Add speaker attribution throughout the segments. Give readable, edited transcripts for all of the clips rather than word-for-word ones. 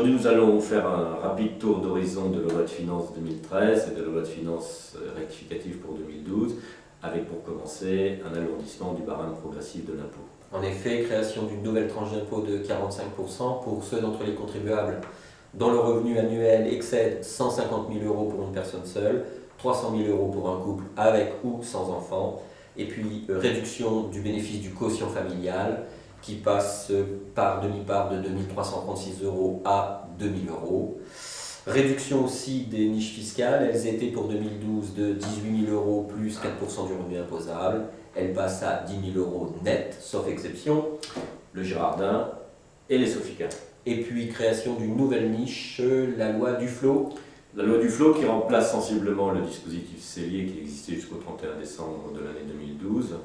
Speaker 1: Aujourd'hui, nous allons faire un rapide tour d'horizon de la loi de finances 2013 et de la loi de finances rectificative pour 2012, avec pour commencer un alourdissement du barème progressif de l'impôt.
Speaker 2: En effet, création d'une nouvelle tranche d'impôt de 45% pour ceux d'entre les contribuables dont le revenu annuel excède 150 000 € pour une personne seule, 300 000 € pour un couple avec ou sans enfant, et puis réduction du bénéfice du quotient familial qui passe par demi-part de 2 336 € à 2 000 €. Réduction aussi des niches fiscales, elles étaient pour 2012 de 18 000 € plus 4% du revenu imposable. Elles passent à 10 000 € net, sauf exception.
Speaker 1: Le Girardin et les Sofica.
Speaker 2: Et puis création d'une nouvelle niche, la loi Duflot.
Speaker 1: La loi Duflot qui remplace sensiblement le dispositif Cellier qui existait jusqu'au 31 décembre de l'année 2012.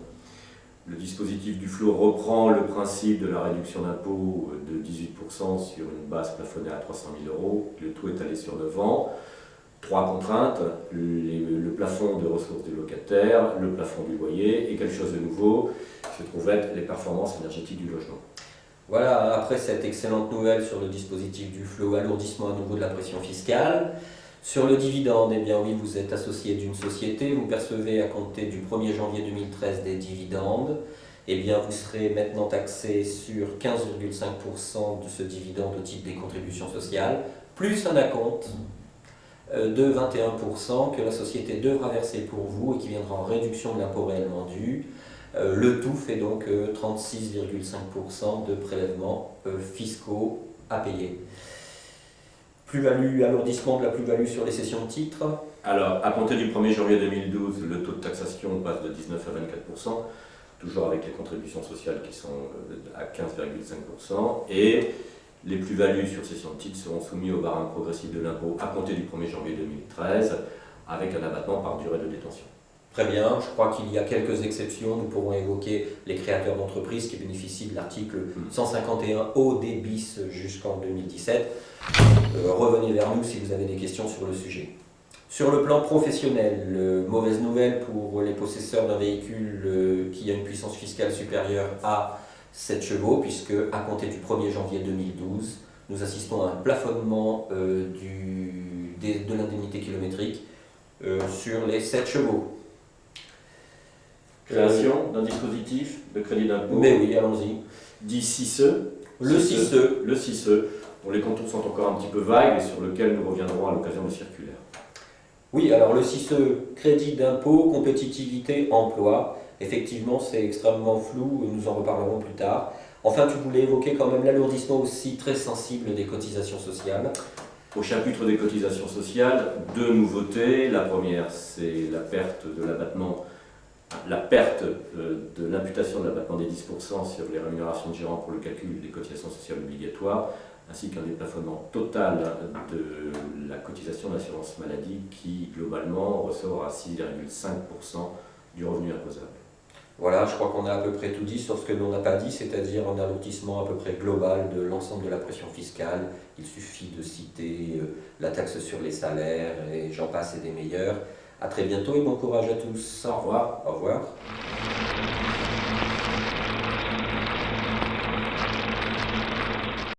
Speaker 1: Le dispositif Duflot reprend le principe de la réduction d'impôt de 18% sur une base plafonnée à 300 000 €. Le tout est allé sur 9 ans. 3 contraintes, le plafond de ressources des locataires, le plafond du loyer et quelque chose de nouveau, se trouve être les performances énergétiques du logement.
Speaker 2: Voilà, après cette excellente nouvelle sur le dispositif Duflot, alourdissement à nouveau de la pression fiscale. Sur le dividende, eh bien oui, vous êtes associé d'une société, vous percevez à compter du 1er janvier 2013 des dividendes. Eh bien, vous serez maintenant taxé sur 15,5% de ce dividende au titre des contributions sociales, plus un acompte de 21% que la société devra verser pour vous et qui viendra en réduction de l'impôt réellement dû. Le tout fait donc 36,5% de prélèvements fiscaux à payer. Plus-value, alourdissement de la plus-value sur les cessions de titres.
Speaker 1: Alors, à compter du 1er janvier 2012, le taux de taxation passe de 19 à 24%, toujours avec les contributions sociales qui sont à 15,5%, et les plus-values sur cession de titres seront soumises au barème progressif de l'impôt à compter du 1er janvier 2013, avec un abattement par durée de détention.
Speaker 2: Très bien, je crois qu'il y a quelques exceptions. Nous pourrons évoquer les créateurs d'entreprises qui bénéficient de l'article 151 OD bis jusqu'en 2017. Revenez vers nous si vous avez des questions sur le sujet. Sur le plan professionnel, mauvaise nouvelle pour les possesseurs d'un véhicule qui a une puissance fiscale supérieure à 7 chevaux, puisque à compter du 1er janvier 2012, nous assistons à un plafonnement de l'indemnité kilométrique sur les 7 chevaux.
Speaker 1: Création d'un dispositif de crédit d'impôt.
Speaker 2: Mais oui, allons-y.
Speaker 1: Dit CICE.
Speaker 2: Le CICE.
Speaker 1: Le CICE, dont les contours sont encore un petit peu vagues et sur lequel nous reviendrons à l'occasion de circulaires.
Speaker 2: Oui, alors le CICE, crédit d'impôt, compétitivité, emploi. Effectivement, c'est extrêmement flou, nous en reparlerons plus tard. Enfin, tu voulais évoquer quand même l'alourdissement aussi très sensible des cotisations sociales.
Speaker 1: Au chapitre des cotisations sociales, deux nouveautés. La première, c'est la perte de l'abattement. La perte de l'imputation de l'abattement des 10% sur les rémunérations de gérants pour le calcul des cotisations sociales obligatoires, ainsi qu'un déplafonnement total de la cotisation d'assurance maladie qui, globalement, ressort à 6,5% du revenu imposable.
Speaker 2: Voilà, je crois qu'on a à peu près tout dit sur ce que l'on n'a pas dit, c'est-à-dire un alourdissement à peu près global de l'ensemble de la pression fiscale. Il suffit de citer la taxe sur les salaires et j'en passe et des meilleurs. A très bientôt et bon courage à tous.
Speaker 1: Au revoir.
Speaker 2: Au revoir.